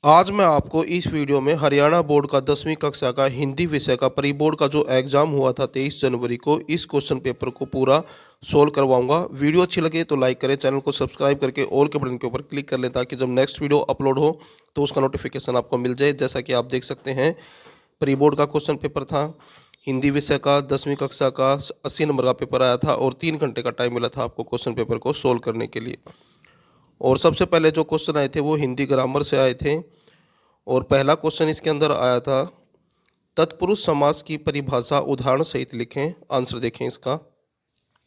आज मैं आपको इस वीडियो में हरियाणा बोर्ड का 10वीं कक्षा का हिंदी विषय का प्री बोर्ड का जो एग्ज़ाम हुआ था 23 जनवरी को, इस क्वेश्चन पेपर को पूरा सोल्व करवाऊंगा। वीडियो अच्छी लगे तो लाइक करें, चैनल को सब्सक्राइब करके ऑल के बटन के ऊपर क्लिक कर लें ताकि जब नेक्स्ट वीडियो अपलोड हो तो उसका नोटिफिकेशन आपको मिल जाए। जैसा कि आप देख सकते हैं, प्री बोर्ड का क्वेश्चन पेपर था, हिंदी विषय का 10वीं कक्षा का 80 नंबर का पेपर आया था और 3 घंटे का टाइम मिला था आपको क्वेश्चन पेपर को सोल्व करने के लिए। और सबसे पहले जो क्वेश्चन आए थे वो हिंदी ग्रामर से आए थे और पहला क्वेश्चन इसके अंदर आया था, तत्पुरुष समास की परिभाषा उदाहरण सहित लिखें। आंसर देखें इसका।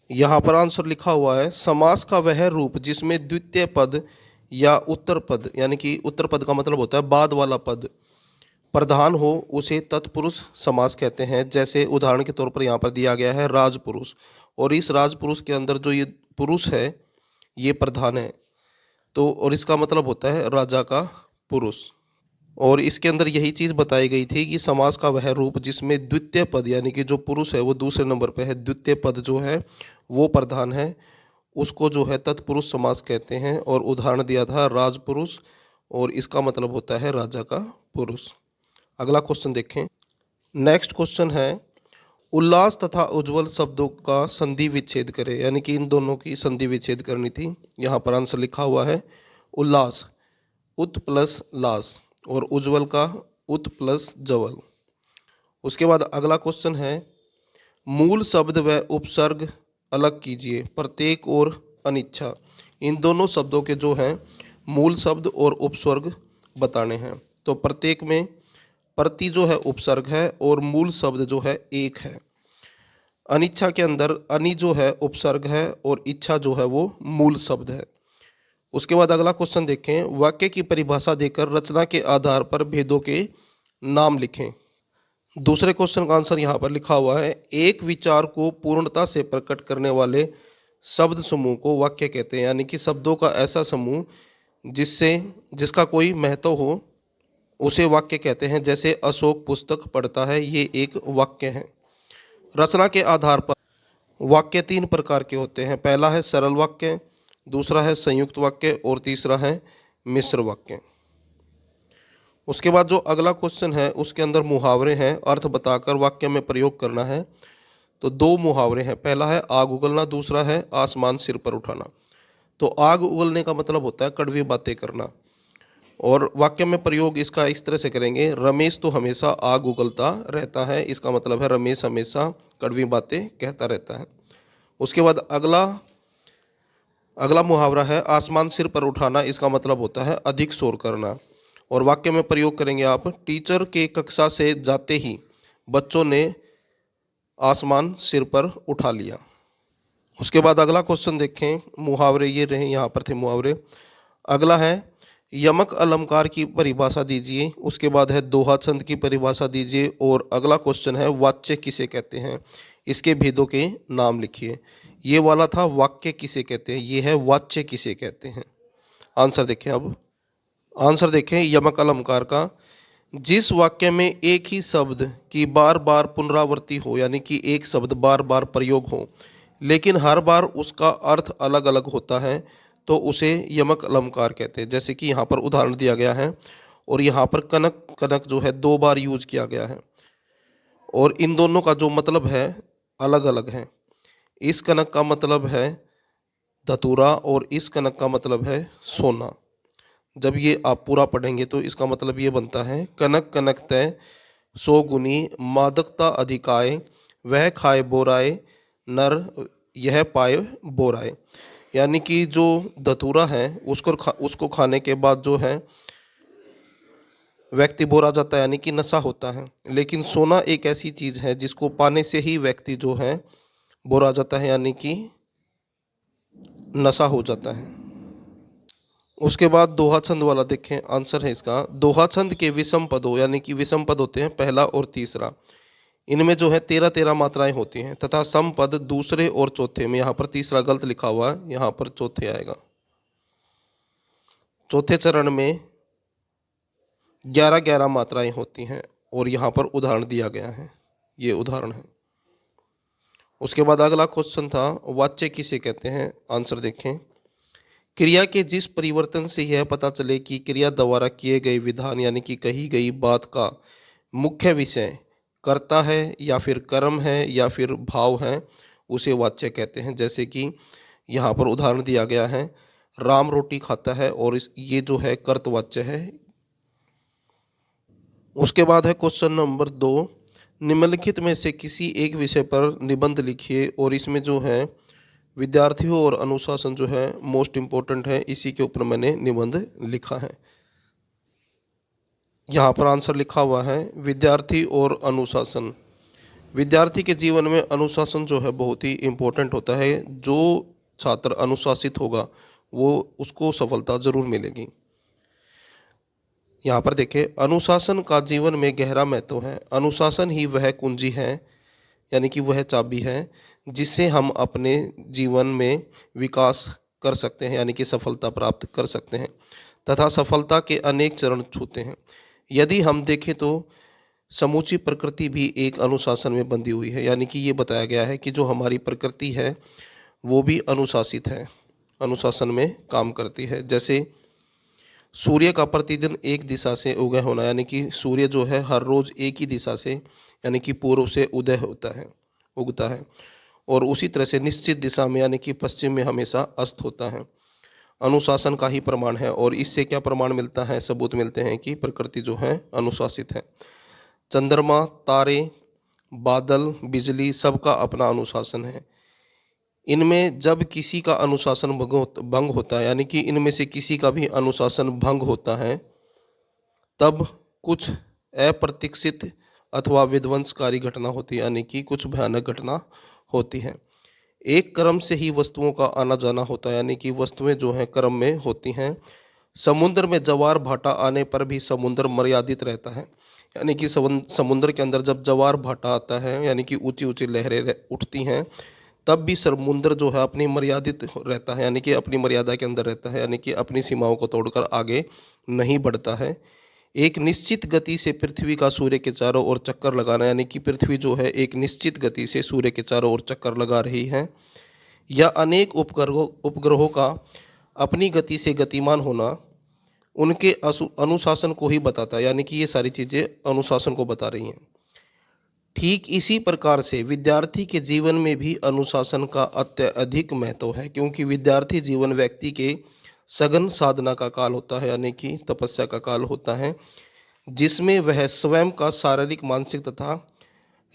यहाँ पर आंसर लिखा हुआ है, समास का वह रूप जिसमें द्वितीय पद या उत्तर पद, यानी कि उत्तर पद का मतलब होता है बाद वाला पद, प्रधान हो उसे तत्पुरुष समास कहते हैं। जैसे उदाहरण के तौर पर यहाँ पर दिया गया है राजपुरुष, और इस राजपुरुष के अंदर जो ये पुरुष है ये प्रधान है, तो और इसका मतलब होता है राजा का पुरुष। और इसके अंदर यही चीज़ बताई गई थी कि समास का वह रूप जिसमें द्वितीय पद यानी कि जो पुरुष है वो दूसरे नंबर पे है, द्वितीय पद जो है वो प्रधान है, उसको जो है तत्पुरुष समास कहते हैं। और उदाहरण दिया था राजपुरुष, और इसका मतलब होता है राजा का पुरुष। अगला क्वेश्चन देखें। नेक्स्ट क्वेश्चन है, उल्लास तथा उज्ज्वल शब्दों का संधि विच्छेद करें, यानी कि इन दोनों की संधि विच्छेद करनी थी। यहाँ पर आंसर लिखा हुआ है, उल्लास उत प्लस लास और उज्ज्वल का उत प्लस जवल। उसके बाद अगला क्वेश्चन है, मूल शब्द व उपसर्ग अलग कीजिए, प्रत्येक और अनिच्छा। इन दोनों शब्दों के जो हैं मूल शब्द और उपसर्ग बताने हैं। तो प्रत्येक में प्रति जो है उपसर्ग है और मूल शब्द जो है एक है। अनिच्छा के अंदर अनि जो है उपसर्ग है और इच्छा जो है वो मूल शब्द है। उसके बाद अगला क्वेश्चन देखें, वाक्य की परिभाषा देकर रचना के आधार पर भेदों के नाम लिखें। दूसरे क्वेश्चन का आंसर यहाँ पर लिखा हुआ है, एक विचार को पूर्णता से प्रकट करने वाले शब्द समूह को वाक्य कहते हैं, यानी कि शब्दों का ऐसा समूह जिसका कोई महत्व हो उसे वाक्य कहते हैं। जैसे अशोक पुस्तक पढ़ता है, ये एक वाक्य है। रचना के आधार पर वाक्य 3 प्रकार के होते हैं। पहला है सरल वाक्य, दूसरा है संयुक्त वाक्य और तीसरा है मिश्र वाक्य। उसके बाद जो अगला क्वेश्चन है उसके अंदर मुहावरे हैं, अर्थ बताकर वाक्य में प्रयोग करना है। तो 2 मुहावरे हैं, पहला है आग उगलना, दूसरा है आसमान सिर पर उठाना। तो आग उगलने का मतलब होता है कड़वी बातें करना, और वाक्य में प्रयोग इसका इस तरह से करेंगे, रमेश तो हमेशा आग उगलता रहता है। इसका मतलब है रमेश हमेशा कड़वी बातें कहता रहता है। उसके बाद अगला मुहावरा है आसमान सिर पर उठाना, इसका मतलब होता है अधिक शोर करना। और वाक्य में प्रयोग करेंगे आप, टीचर के कक्षा से जाते ही बच्चों ने आसमान सिर पर उठा लिया। उसके बाद अगला क्वेश्चन देखें, मुहावरे ये रहे, यहाँ पर थे मुहावरे। अगला है यमक अलंकार की परिभाषा दीजिए। उसके बाद है दोहा छंद की परिभाषा दीजिए। और अगला क्वेश्चन है वाच्य किसे कहते हैं, इसके भेदों के नाम लिखिए। ये वाला था वाक्य किसे कहते हैं, ये है वाच्य किसे कहते हैं। आंसर देखें। अब आंसर देखें यमक अलंकार का, जिस वाक्य में एक ही शब्द की बार बार पुनरावृत्ति हो, यानी कि एक शब्द बार बार प्रयोग हो लेकिन हर बार उसका अर्थ अलग अलग होता है, तो उसे यमक अलंकार कहते हैं। जैसे कि यहाँ पर उदाहरण दिया गया है, और यहाँ पर कनक कनक जो है 2 बार यूज किया गया है और इन दोनों का जो मतलब है अलग अलग है। इस कनक का मतलब है धतूरा और इस कनक का मतलब है सोना। जब ये आप पूरा पढ़ेंगे तो इसका मतलब ये बनता है, कनक कनक तय 100 गुनी मादकता अधिकाय, वह खाए बोराए नर यह पाए बोराए। यानी कि जो धतूरा है उसको खाने के बाद जो है व्यक्ति बोरा जाता है, यानी कि नशा होता है। लेकिन सोना एक ऐसी चीज़ है जिसको पाने से ही व्यक्ति जो है बोरा जाता है, यानी कि नशा हो जाता है। उसके बाद दोहा छंद वाला देखें, आंसर है इसका, दोहा छंद के विषम पदों, यानी कि विषम पद होते हैं पहला और तीसरा, इनमें जो है 13-13 मात्राएं होती हैं तथा सम पद दूसरे और चौथे में। यहाँ पर तीसरा गलत लिखा हुआ है, यहाँ पर चौथे आएगा। चौथे चरण में 11-11 मात्राएं होती हैं और यहाँ पर उदाहरण दिया गया है, ये उदाहरण है। उसके बाद अगला क्वेश्चन था वाच्य किसे कहते हैं। आंसर देखें, क्रिया के जिस परिवर्तन से यह पता चले कि क्रिया द्वारा किए गए विधान यानी कि कही गई बात का मुख्य विषय कर्ता है या फिर कर्म है या फिर भाव है, उसे वाच्य कहते हैं। जैसे कि यहाँ पर उदाहरण दिया गया है, राम रोटी खाता है, और ये जो है कर्तवाच्य है। उसके बाद है क्वेश्चन नंबर 2, निम्नलिखित में से किसी एक विषय पर निबंध लिखिए, और इसमें जो है विद्यार्थियों और अनुशासन जो है मोस्ट इम्पोर्टेंट है, इसी के ऊपर मैंने निबंध लिखा है। यहाँ पर आंसर लिखा हुआ है विद्यार्थी और अनुशासन। विद्यार्थी के जीवन में अनुशासन जो है बहुत ही इम्पोर्टेंट होता है। जो छात्र अनुशासित होगा वो उसको सफलता जरूर मिलेगी। यहाँ पर देखें, अनुशासन का जीवन में गहरा महत्व है। अनुशासन ही वह कुंजी है, यानी कि वह चाबी है जिससे हम अपने जीवन में विकास कर सकते हैं, यानी कि सफलता प्राप्त कर सकते हैं, तथा सफलता के अनेक चरण छूते हैं। यदि हम देखें तो समूची प्रकृति भी एक अनुशासन में बंधी हुई है, यानी कि ये बताया गया है कि जो हमारी प्रकृति है वो भी अनुशासित है, अनुशासन में काम करती है। जैसे सूर्य का प्रतिदिन एक दिशा से उदय होना, यानी कि सूर्य जो है हर रोज़ एक ही दिशा से यानी कि पूर्व से उदय होता है, उगता है, और उसी तरह से निश्चित दिशा में यानी कि पश्चिम में हमेशा अस्त होता है। अनुशासन का ही प्रमाण है। और इससे क्या प्रमाण मिलता है, सबूत मिलते हैं कि प्रकृति जो है अनुशासित है। चंद्रमा, तारे, बादल, बिजली, सबका अपना अनुशासन है। इनमें जब किसी का अनुशासन भंग होता है, यानी कि इनमें से किसी का भी अनुशासन भंग होता है, तब कुछ अप्रत्याशित अथवा विध्वंसकारी घटना होती है, यानी कि कुछ भयानक घटना होती है। एक क्रम से ही वस्तुओं का आना जाना होता है, यानी कि वस्तुएं जो हैं क्रम में होती हैं। समुद्र में जवार भाटा आने पर भी समुद्र मर्यादित रहता है, यानी कि समुद्र के अंदर जब जवार भाटा आता है यानी कि ऊंची ऊंची लहरें उठती हैं, तब भी समुद्र जो है अपनी मर्यादित रहता है, यानी कि अपनी मर्यादा के अंदर रहता है, यानी कि अपनी सीमाओं को तोड़कर आगे नहीं बढ़ता है। एक निश्चित गति से पृथ्वी का सूर्य के चारों ओर चक्कर लगाना, यानी कि पृथ्वी जो है एक निश्चित गति से सूर्य के चारों ओर चक्कर लगा रही है, या अनेक उपग्रहों का अपनी गति से गतिमान होना उनके अनुशासन को ही बताता है, यानी कि ये सारी चीज़ें अनुशासन को बता रही हैं। ठीक इसी प्रकार से विद्यार्थी के जीवन में भी अनुशासन का अत्यधिक महत्व है, क्योंकि विद्यार्थी जीवन व्यक्ति के सघन साधना का काल होता है, यानी कि तपस्या का काल होता है, जिसमें वह स्वयं का शारीरिक, मानसिक तथा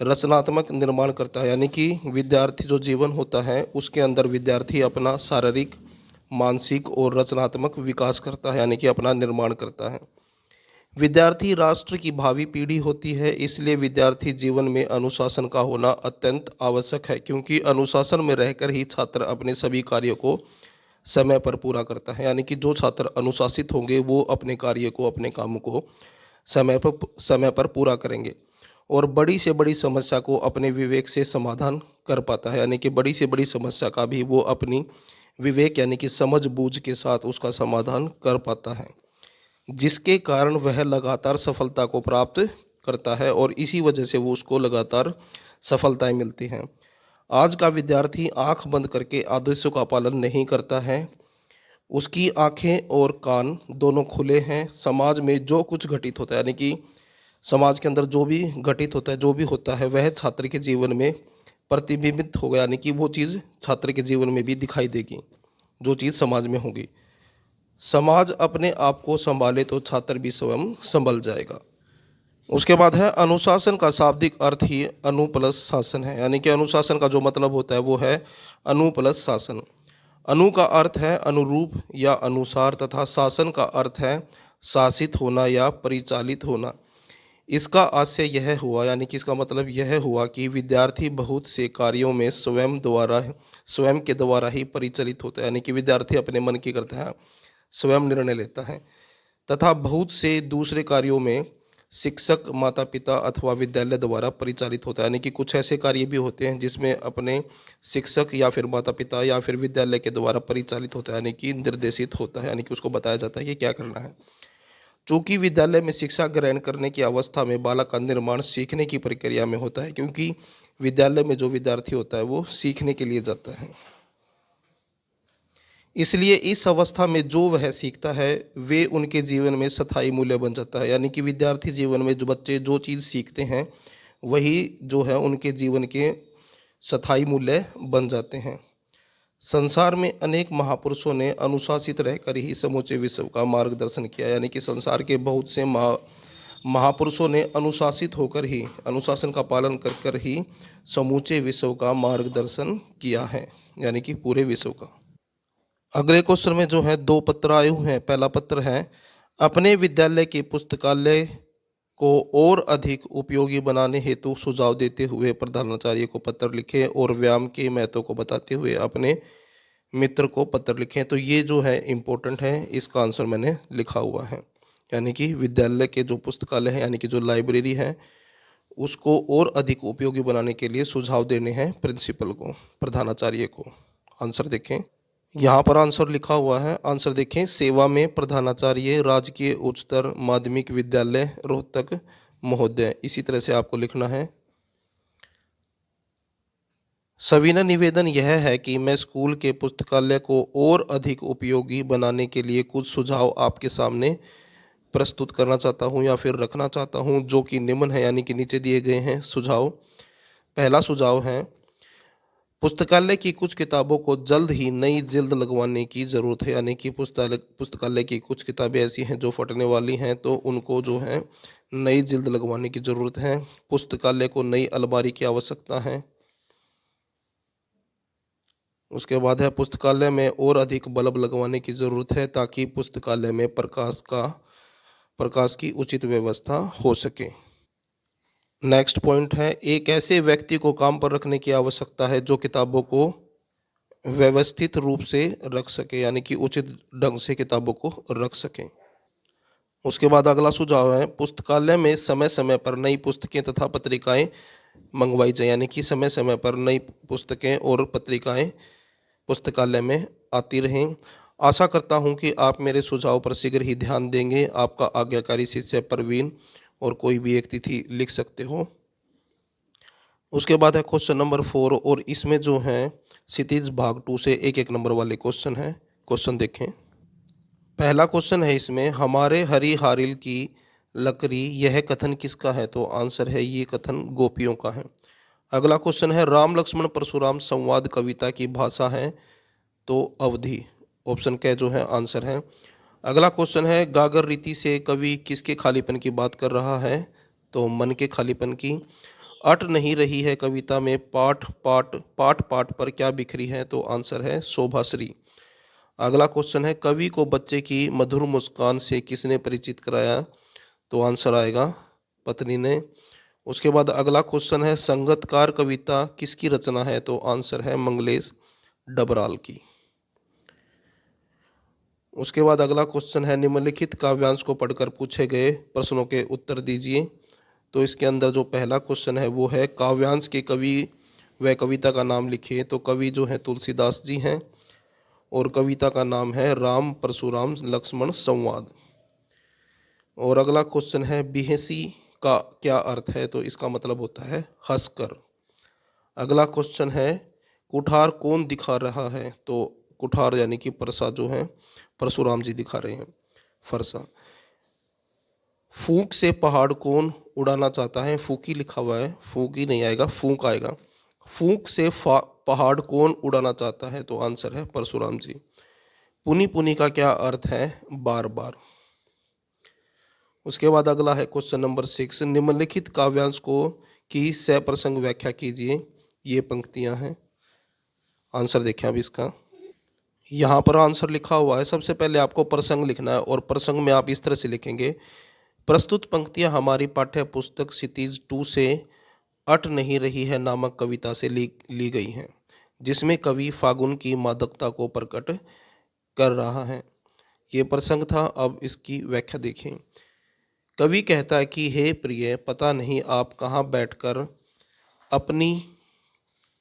रचनात्मक निर्माण करता है। यानी कि विद्यार्थी जो जीवन होता है उसके अंदर विद्यार्थी अपना शारीरिक, मानसिक और रचनात्मक विकास करता है, यानी कि अपना निर्माण करता है। विद्यार्थी राष्ट्र की भावी पीढ़ी होती है, इसलिए विद्यार्थी जीवन में अनुशासन का होना अत्यंत आवश्यक है, क्योंकि अनुशासन में रहकर ही छात्र अपने सभी कार्यों को समय पर पूरा करता है। यानी कि जो छात्र अनुशासित होंगे वो अपने कार्य को, अपने काम को समय पर पूरा करेंगे और बड़ी से बड़ी समस्या को अपने विवेक से समाधान कर पाता है, यानी कि बड़ी से बड़ी समस्या का भी वो अपनी विवेक यानी कि समझ बूझ के साथ उसका समाधान कर पाता है, जिसके कारण वह लगातार सफलता को प्राप्त करता है और इसी वजह से वो उसको लगातार सफलताएं मिलती हैं। आज का विद्यार्थी आंख बंद करके आदेशों का पालन नहीं करता है, उसकी आंखें और कान दोनों खुले हैं। समाज में जो कुछ घटित होता है, यानी कि समाज के अंदर जो भी घटित होता है, जो भी होता है, वह छात्र के जीवन में प्रतिबिंबित होगा, यानी कि वो चीज़ छात्र के जीवन में भी दिखाई देगी, जो चीज़ समाज में होगी। समाज अपने आप को संभाले तो छात्र भी स्वयं संभल जाएगा। उसके बाद है अनुशासन का शाब्दिक अर्थ ही अनु प्लस शासन है, यानी कि अनुशासन का जो मतलब होता है वो है अनु प्लस शासन। अनु का अर्थ है अनुरूप या अनुसार तथा शासन का अर्थ है शासित होना या परिचालित होना। इसका आशय यह हुआ, यानी कि इसका मतलब यह हुआ कि विद्यार्थी बहुत से कार्यों में स्वयं के द्वारा ही परिचालित होता है, यानी कि विद्यार्थी अपने मन की करता है, स्वयं निर्णय लेता है, तथा बहुत से दूसरे कार्यों में शिक्षक, माता पिता अथवा विद्यालय द्वारा परिचालित होता है। यानी कि कुछ ऐसे कार्य भी होते हैं जिसमें अपने शिक्षक या फिर माता पिता या फिर विद्यालय के द्वारा परिचालित होता है, यानी कि निर्देशित होता है, यानी कि उसको बताया जाता है कि क्या करना है। चूँकि विद्यालय में शिक्षा ग्रहण करने की अवस्था में बालक का निर्माण सीखने की प्रक्रिया में होता है, क्योंकि विद्यालय में जो विद्यार्थी होता है वो सीखने के लिए जाता है। इसलिए इस अवस्था में जो वह सीखता है वे उनके जीवन में स्थायी मूल्य बन जाता है। यानी कि विद्यार्थी जीवन में जो बच्चे जो चीज़ सीखते हैं वही जो है उनके जीवन के स्थायी मूल्य बन जाते हैं। संसार में अनेक महापुरुषों ने अनुशासित रहकर ही समूचे विश्व का मार्गदर्शन किया। यानी कि संसार के बहुत से महापुरुषों ने अनुशासित होकर ही, अनुशासन का पालन कर कर ही समूचे विश्व का मार्गदर्शन किया है, यानी कि पूरे विश्व का। अगले क्वेश्चन में जो है 2 पत्र आए हुए हैं। पहला पत्र है, अपने विद्यालय के पुस्तकालय को और अधिक उपयोगी बनाने हेतु सुझाव देते हुए प्रधानाचार्य को पत्र लिखें और व्यायाम के महत्व को बताते हुए अपने मित्र को पत्र लिखें। तो ये जो है इम्पोर्टेंट है, इसका आंसर मैंने लिखा हुआ है। यानी कि विद्यालय के जो पुस्तकालय है, यानी कि जो लाइब्रेरी है, उसको और अधिक उपयोगी बनाने के लिए सुझाव देने हैं प्रिंसिपल को, प्रधानाचार्य को। आंसर देखें, यहाँ पर आंसर लिखा हुआ है। आंसर देखें, सेवा में प्रधानाचार्य राजकीय उच्चतर माध्यमिक विद्यालय रोहतक महोदय। इसी तरह से आपको लिखना है। सविनय निवेदन यह है कि मैं स्कूल के पुस्तकालय को और अधिक उपयोगी बनाने के लिए कुछ सुझाव आपके सामने प्रस्तुत करना चाहता हूँ या फिर रखना चाहता हूँ, जो कि निम्न है, यानी कि नीचे दिए गए हैं सुझाव। पहला सुझाव है, पुस्तकालय की कुछ किताबों को जल्द ही नई जिल्द लगवाने की ज़रूरत है। यानी कि पुस्तकालय की कुछ किताबें ऐसी हैं जो फटने वाली हैं, तो उनको जो है नई जिल्द लगवाने की ज़रूरत है। पुस्तकालय को नई अलमारी की आवश्यकता है। उसके बाद है, पुस्तकालय में और अधिक बल्ब लगवाने की ज़रूरत है ताकि पुस्तकालय में प्रकाश की उचित व्यवस्था हो सके। नेक्स्ट पॉइंट है, एक ऐसे व्यक्ति को काम पर रखने की आवश्यकता है जो किताबों को व्यवस्थित रूप से रख सके, यानी कि उचित ढंग से किताबों को रख सके। उसके बाद अगला सुझाव है, पुस्तकालय में समय समय पर नई पुस्तकें तथा पत्रिकाएं मंगवाई जाए। यानी कि समय समय पर नई पुस्तकें और पत्रिकाएं पुस्तकालय में आती रहें। आशा करता हूं कि आप मेरे सुझाव पर शीघ्र ही ध्यान देंगे। आपका आज्ञाकारी शिष्य प्रवीण, और कोई भी एक तिथि लिख सकते हो। उसके बाद है क्वेश्चन नंबर 4, और इसमें जो है क्षितिज भाग 2 से एक एक नंबर वाले क्वेश्चन हैं। क्वेश्चन देखें। पहला क्वेश्चन है इसमें, हमारे हरी हारिल की लकड़ी, यह कथन किसका है? तो आंसर है, ये कथन गोपियों का है। अगला क्वेश्चन है, राम लक्ष्मण परशुराम संवाद कविता की भाषा है? तो अवधि, ऑप्शन क जो है आंसर है। अगला क्वेश्चन है, गागर रीति से कवि किसके खालीपन की बात कर रहा है? तो मन के खालीपन की। अट नहीं रही है कविता में पाठ पाठ पर क्या बिखरी है? तो आंसर है शोभाश्री। अगला क्वेश्चन है, कवि को बच्चे की मधुर मुस्कान से किसने परिचित कराया? तो आंसर आएगा पत्नी ने। उसके बाद अगला क्वेश्चन है, संगतकार कविता किसकी रचना है? तो आंसर है मंगलेश डबराल की। उसके बाद अगला क्वेश्चन है, निम्नलिखित काव्यांश को पढ़कर पूछे गए प्रश्नों के उत्तर दीजिए। तो इसके अंदर जो पहला क्वेश्चन है वो है, काव्यांश के कवि व कविता का नाम लिखिए। तो कवि जो है तुलसीदास जी हैं, और कविता का नाम है राम परशुराम लक्ष्मण संवाद। और अगला क्वेश्चन है, बिहसी का क्या अर्थ है? तो इसका मतलब होता है हंसकर। अगला क्वेश्चन है, कुठार कौन दिखा रहा है? तो कुठार यानी कि परसा जो है परशुराम जी दिखा रहे हैं, फरसा। फूंक से पहाड़ कौन उड़ाना चाहता है? फूकी लिखा हुआ है, फूकी नहीं आएगा, फूंक आएगा। फूंक से पहाड़ कौन उड़ाना चाहता है? तो आंसर है परशुराम जी। पुनि पुनि का क्या अर्थ है? बार बार। उसके बाद अगला है क्वेश्चन नंबर 6, निम्नलिखित काव्यांश को की सप्रसंग व्याख्या कीजिए। ये पंक्तियां हैं। आंसर देखें अब इसका। यहाँ पर आंसर लिखा हुआ है। सबसे पहले आपको प्रसंग लिखना है, और प्रसंग में आप इस तरह से लिखेंगे, प्रस्तुत पंक्तियां हमारी पाठ्य पुस्तक क्षितिज 2 से अट नहीं रही है नामक कविता से ली गई हैं, जिसमें कवि फागुन की मादकता को प्रकट कर रहा है। ये प्रसंग था। अब इसकी व्याख्या देखें। कवि कहता है कि हे प्रिय, पता नहीं आप कहाँ बैठकर अपनी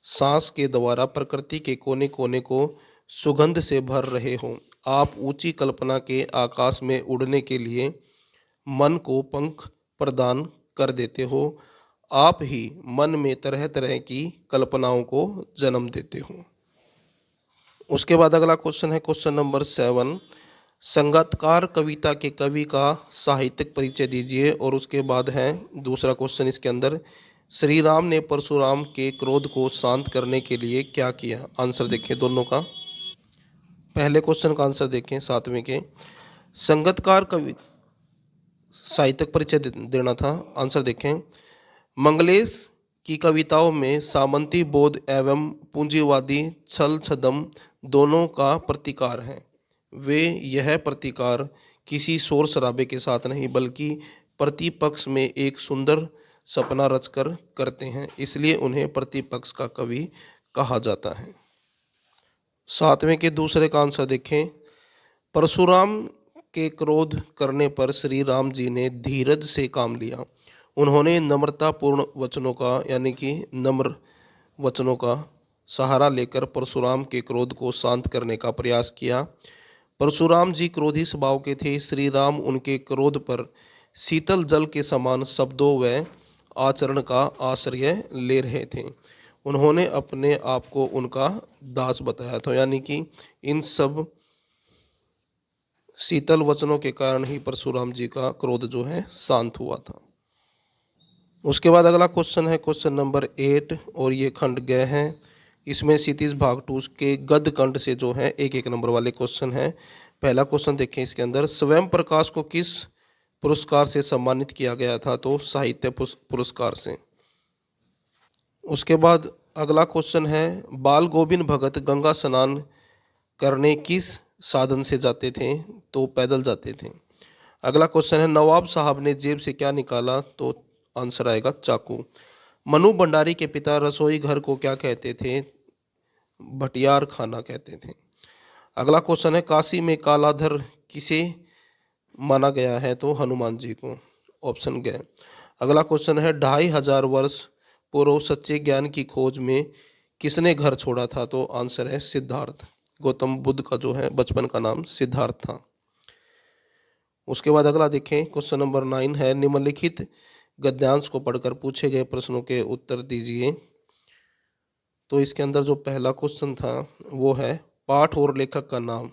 सांस के द्वारा प्रकृति के कोने कोने को सुगंध से भर रहे हो। आप ऊंची कल्पना के आकाश में उड़ने के लिए मन को पंख प्रदान कर देते हो। आप ही मन में तरह तरह की कल्पनाओं को जन्म देते हो। उसके बाद अगला क्वेश्चन है क्वेश्चन नंबर 7, संगतकार कविता के कवि का साहित्यिक परिचय दीजिए। और उसके बाद है दूसरा क्वेश्चन इसके अंदर, श्री राम ने परशुराम के क्रोध को शांत करने के लिए क्या किया। आंसर देखें दोनों का। पहले क्वेश्चन का आंसर देखें 7वें के, संगतकार कवि साहित्यिक परिचय देना था। आंसर देखें, मंगलेश की कविताओं में सामंती बोध एवं पूंजीवादी छल छदम दोनों का प्रतिकार है। वे यह प्रतिकार किसी शोर शराबे के साथ नहीं बल्कि प्रतिपक्ष में एक सुंदर सपना रचकर करते हैं, इसलिए उन्हें प्रतिपक्ष का कवि कहा जाता है। 7वें के दूसरे का आंसर देखें, परशुराम के क्रोध करने पर श्री राम जी ने धीरज से काम लिया। उन्होंने नम्रतापूर्ण वचनों का यानी कि नम्र वचनों का सहारा लेकर परशुराम के क्रोध को शांत करने का प्रयास किया। परशुराम जी क्रोधी स्वभाव के थे। श्री राम उनके क्रोध पर शीतल जल के समान शब्दों व आचरण का आश्रय ले रहे थे। उन्होंने अपने आप को उनका दास बताया था, यानी कि इन सब शीतल वचनों के कारण ही परशुराम जी का क्रोध जो है शांत हुआ था। उसके बाद अगला क्वेश्चन है क्वेश्चन नंबर 8 और ये खंड गए हैं। इसमें क्षितिज भाग 2 के गद्य खंड से जो है एक एक नंबर वाले क्वेश्चन है। पहला क्वेश्चन देखें इसके अंदर, स्वयं प्रकाश को किस पुरस्कार से सम्मानित किया गया था। तो साहित्य पुरस्कार से। उसके बाद अगला क्वेश्चन है, बाल गोविंद भगत गंगा स्नान करने किस साधन से जाते थे। तो पैदल जाते थे। अगला क्वेश्चन है, नवाब साहब ने जेब से क्या निकाला। तो आंसर आएगा चाकू। मनु भंडारी के पिता रसोई घर को क्या कहते थे। भटियार खाना कहते थे। अगला क्वेश्चन है, काशी में कालाधर किसे माना गया है। तो हनुमान जी को। ऑप्शन गए। अगला क्वेश्चन है, 2500 वर्ष पूर्व सच्चे ज्ञान की खोज में किसने घर छोड़ा था। तो आंसर है सिद्धार्थ। गौतम बुद्ध का जो है बचपन का नाम सिद्धार्थ था। उसके बाद अगला देखें क्वेश्चन नंबर 9 है, निम्नलिखित गद्यांश को पढ़कर पूछे गए प्रश्नों के उत्तर दीजिए। तो इसके अंदर जो पहला क्वेश्चन था वो है, पाठ और लेखक का नाम।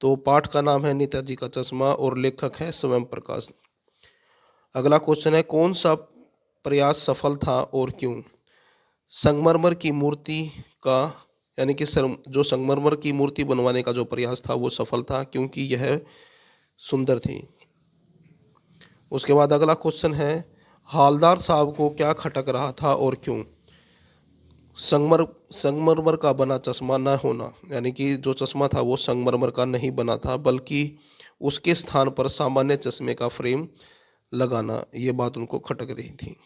तो पाठ का नाम है नेताजी का चश्मा और लेखक है स्वयं प्रकाश। अगला क्वेश्चन है, कौन सा प्रयास सफल था और क्यों। संगमरमर की मूर्ति का यानी कि जो संगमरमर की मूर्ति बनवाने का जो प्रयास था वो सफल था क्योंकि यह सुंदर थी। उसके बाद अगला क्वेश्चन है, हालदार साहब को क्या खटक रहा था और क्यों। संगमरमर का बना चश्मा न होना, यानी कि जो चश्मा था वो संगमरमर का नहीं बना था बल्कि उसके स्थान पर सामान्य चश्मे का फ्रेम लगाना, ये बात उनको खटक रही थी।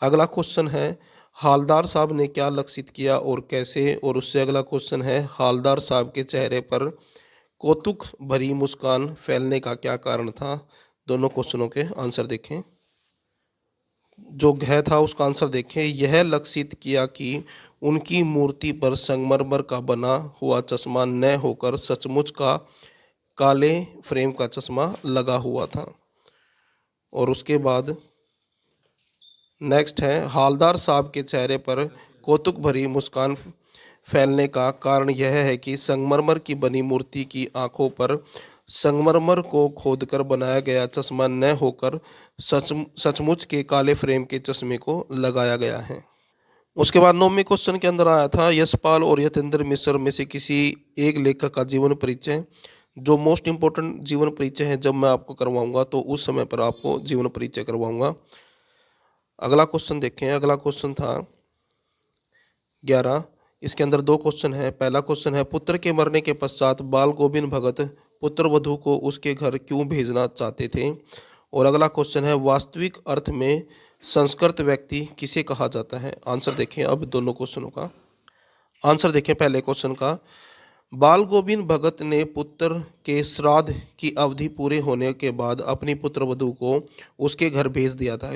अगला क्वेश्चन है, हालदार साहब ने क्या लक्षित किया और कैसे। और उससे अगला क्वेश्चन है, हालदार साहब के चेहरे पर कौतुक भरी मुस्कान फैलने का क्या कारण था। दोनों क्वेश्चनों के आंसर देखें। जो घ था उसका आंसर देखें, यह लक्षित किया कि उनकी मूर्ति पर संगमरमर का बना हुआ चश्मा न होकर सचमुच का काले फ्रेम का चश्मा लगा हुआ था। और उसके बाद नेक्स्ट है, हालदार साहब के चेहरे पर कौतुक भरी मुस्कान फैलने का कारण यह है कि संगमरमर की बनी मूर्ति की आंखों पर संगमरमर को खोदकर बनाया गया चश्मा न होकर सचमुच के काले फ्रेम के चश्मे को लगाया गया है। उसके बाद 9वें क्वेश्चन के अंदर आया था, यशपाल और यतेंद्र मिश्र में से किसी एक लेखक का जीवन परिचय। जो मोस्ट इम्पोर्टेंट जीवन परिचय है, जब मैं आपको करवाऊंगा तो उस समय पर आपको जीवन परिचय करवाऊंगा। अगला क्वेश्चन देखें। अगला क्वेश्चन था 11। इसके अंदर 2 क्वेश्चन है। पहला क्वेश्चन है, पुत्र के मरने के पश्चात बाल गोविंद भगत पुत्र वधू को उसके घर क्यों भेजना चाहते थे। और अगला क्वेश्चन है, वास्तविक अर्थ में संस्कृत व्यक्ति किसे कहा जाता है। आंसर देखें अब दोनों क्वेश्चनों का। आंसर देखें पहले क्वेश्चन का, बाल गोविंद भगत ने पुत्र के श्राद्ध की अवधि पूरे होने के बाद अपनी पुत्र वधू को उसके घर भेज दिया था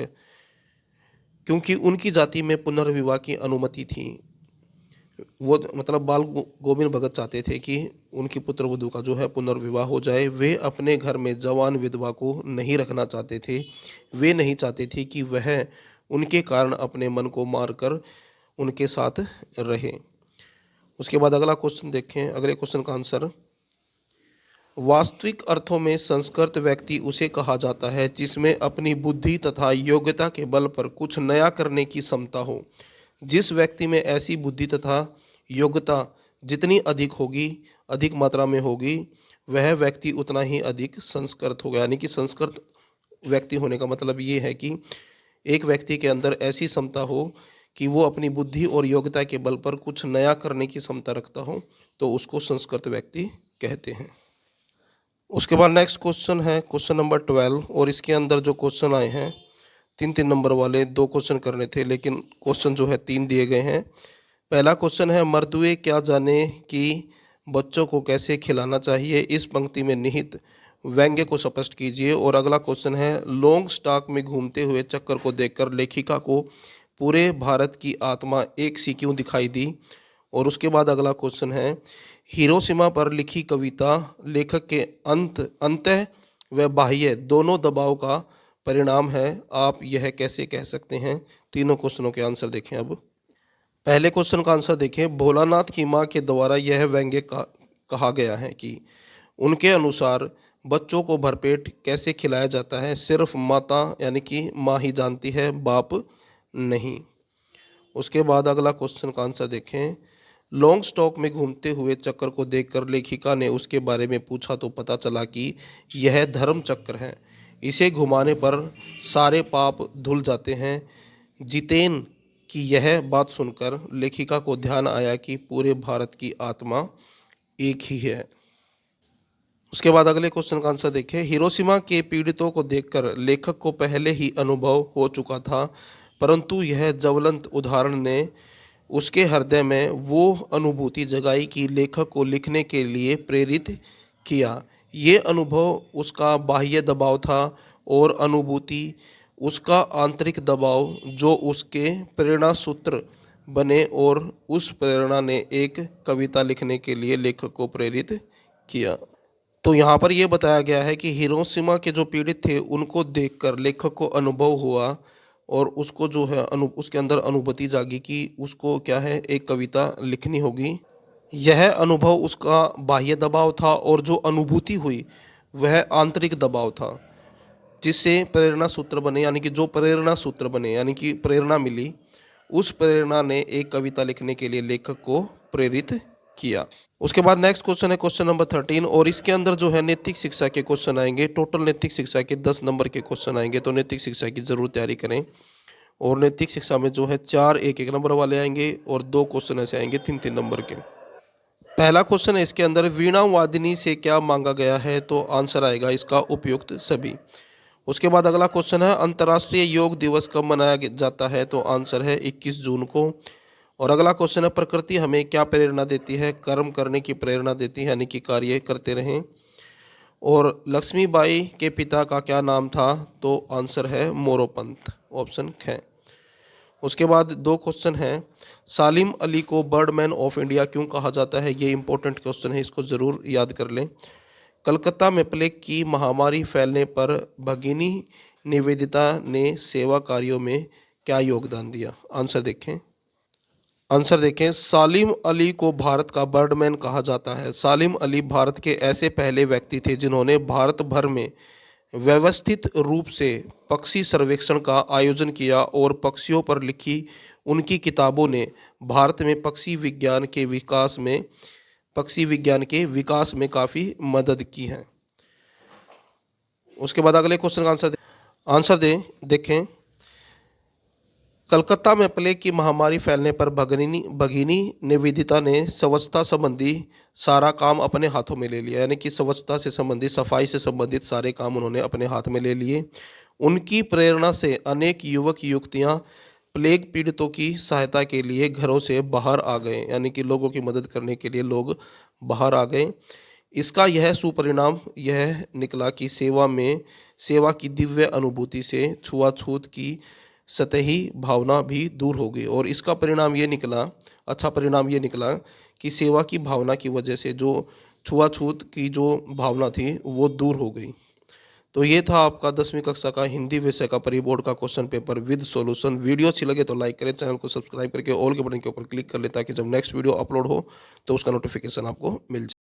क्योंकि उनकी जाति में पुनर्विवाह की अनुमति थी। वो मतलब बाल गोविंद भगत चाहते थे कि उनकी पुत्र वधू का जो है पुनर्विवाह हो जाए। वे अपने घर में जवान विधवा को नहीं रखना चाहते थे। वे नहीं चाहते थे कि वह उनके कारण अपने मन को मारकर उनके साथ रहे। उसके बाद अगला क्वेश्चन देखें, अगले क्वेश्चन का आंसर। वास्तविक अर्थों में संस्कृत व्यक्ति उसे कहा जाता है जिसमें अपनी बुद्धि तथा योग्यता के बल पर कुछ नया करने की क्षमता हो। जिस व्यक्ति में ऐसी बुद्धि तथा योग्यता जितनी अधिक होगी, अधिक मात्रा में होगी, वह व्यक्ति उतना ही अधिक संस्कृत होगा। यानी कि संस्कृत व्यक्ति होने का मतलब ये है कि एक व्यक्ति के अंदर ऐसी क्षमता हो कि वो अपनी बुद्धि और योग्यता के बल पर कुछ नया करने की क्षमता रखता हो, तो उसको संस्कृत व्यक्ति कहते हैं। उसके बाद नेक्स्ट क्वेश्चन है क्वेश्चन नंबर 12, और इसके अंदर जो क्वेश्चन आए हैं 3-3 नंबर वाले, 2 क्वेश्चन करने थे लेकिन क्वेश्चन जो है 3 दिए गए हैं। पहला क्वेश्चन है, मर्दुए क्या जाने कि बच्चों को कैसे खिलाना चाहिए, इस पंक्ति में निहित व्यंग्य को स्पष्ट कीजिए। और अगला क्वेश्चन है, लॉन्ग स्टॉक में घूमते हुए चक्कर को देखकर लेखिका को पूरे भारत की आत्मा एक सी क्यों दिखाई दी। और उसके बाद अगला क्वेश्चन है, हिरोशिमा पर लिखी कविता लेखक के अंतः व बाह्य दोनों दबाव का परिणाम है, आप यह कैसे कह सकते हैं। तीनों क्वेश्चनों के आंसर देखें। अब पहले क्वेश्चन का आंसर देखें, भोलानाथ की माँ के द्वारा यह व्यंग्य कहा गया है कि उनके अनुसार बच्चों को भरपेट कैसे खिलाया जाता है, सिर्फ माता यानी कि माँ ही जानती है, बाप नहीं। उसके बाद अगला क्वेश्चन का आंसर देखें, लॉन्ग स्टॉक में घूमते हुए चक्कर को देखकर लेखिका ने उसके बारे में पूछा तो पता चला कि यह धर्म चक्र है, इसे घुमाने पर सारे पाप धुल जाते हैं। जितेन की यह बात सुनकर लेखिका को ध्यान आया कि पूरे भारत की आत्मा एक ही है। उसके बाद अगले क्वेश्चन का आंसर देखें, हिरोशिमा के पीड़ितों को देखकर लेखक को पहले ही अनुभव हो चुका था, परंतु यह ज्वलंत उदाहरण ने उसके हृदय में वो अनुभूति जगाई कि लेखक को लिखने के लिए प्रेरित किया। ये अनुभव उसका बाह्य दबाव था और अनुभूति उसका आंतरिक दबाव, जो उसके प्रेरणा सूत्र बने, और उस प्रेरणा ने एक कविता लिखने के लिए लेखक को प्रेरित किया। तो यहाँ पर यह बताया गया है कि हिरोशिमा के जो पीड़ित थे उनको देखकर लेखक को अनुभव हुआ और उसको जो है उसके अंदर अनुभूति जागी कि उसको क्या है, एक कविता लिखनी होगी। यह अनुभव उसका बाह्य दबाव था और जो अनुभूति हुई वह आंतरिक दबाव था, जिससे प्रेरणा सूत्र बने, यानी कि जो प्रेरणा सूत्र बने यानी कि प्रेरणा मिली, उस प्रेरणा ने एक कविता लिखने के लिए लेखक को प्रेरित किया। उसके बाद नेक्स्ट क्वेश्चन है क्वेश्चन नंबर 13, और इसके अंदर जो है नैतिक शिक्षा के क्वेश्चन आएंगे। टोटल नैतिक शिक्षा के 10 नंबर के क्वेश्चन आएंगे, तो नैतिक शिक्षा की जरूर तैयारी करें। और नैतिक शिक्षा में जो है 4 1-1 नंबर वाले आएंगे और 2 क्वेश्चन ऐसे आएंगे 3-3 नंबर के। पहला क्वेश्चन है इसके अंदर, वीणा वादिनी से क्या मांगा गया है, तो आंसर आएगा इसका उपयुक्त सभी। उसके बाद अगला क्वेश्चन है, अंतर्राष्ट्रीय योग दिवस कब मनाया जाता है, तो आंसर है 21 जून को। और अगला क्वेश्चन है, प्रकृति हमें क्या प्रेरणा देती है, कर्म करने की प्रेरणा देती है, यानी कि कार्य करते रहें। और लक्ष्मीबाई के पिता का क्या नाम था, तो आंसर है मोरोपंत, ऑप्शन ख। उसके बाद 2 क्वेश्चन हैं, सालिम अली को बर्डमैन ऑफ इंडिया क्यों कहा जाता है, ये इंपॉर्टेंट क्वेश्चन है, इसको ज़रूर याद कर लें। कलकत्ता में प्लेग की महामारी फैलने पर भगिनी निवेदिता ने सेवा कार्यों में क्या योगदान दिया, आंसर देखें। सालिम अली को भारत का बर्डमैन कहा जाता है। सालिम अली भारत के ऐसे पहले व्यक्ति थे जिन्होंने भारत भर में व्यवस्थित रूप से पक्षी सर्वेक्षण का आयोजन किया, और पक्षियों पर लिखी उनकी किताबों ने भारत में पक्षी विज्ञान विकास में काफ़ी मदद की है। उसके बाद अगले क्वेश्चन का आंसर देखें, कलकत्ता में प्लेग की महामारी फैलने पर भगिनी निवेदिता ने स्वच्छता संबंधी सारा काम अपने हाथों में ले लिया, यानी कि स्वच्छता से संबंधित, सफाई से संबंधित सारे काम उन्होंने अपने हाथ में ले लिए। उनकी प्रेरणा से अनेक युवक युवतियां प्लेग पीड़ितों की सहायता के लिए घरों से बाहर आ गए, यानी कि लोगों की मदद करने के लिए लोग बाहर आ गए। इसका यह सुपरिणाम यह निकला कि सेवा की दिव्य अनुभूति से छुआछूत की सतही भावना भी दूर हो गई, और इसका परिणाम ये निकला, अच्छा परिणाम ये निकला कि सेवा की भावना की वजह से जो छुआछूत की जो भावना थी वो दूर हो गई। तो ये था आपका 10वीं कक्षा का हिंदी विषय का प्री बोर्ड का question paper with solution. Video अच्छी लगे तो लाइक करें, चैनल को सब्सक्राइब करके ऑल के बटन के ऊपर क्लिक कर लें ताकि जब नेक्स्ट वीडियो अपलोड हो तो उसका नोटिफिकेशन आपको मिल जाए।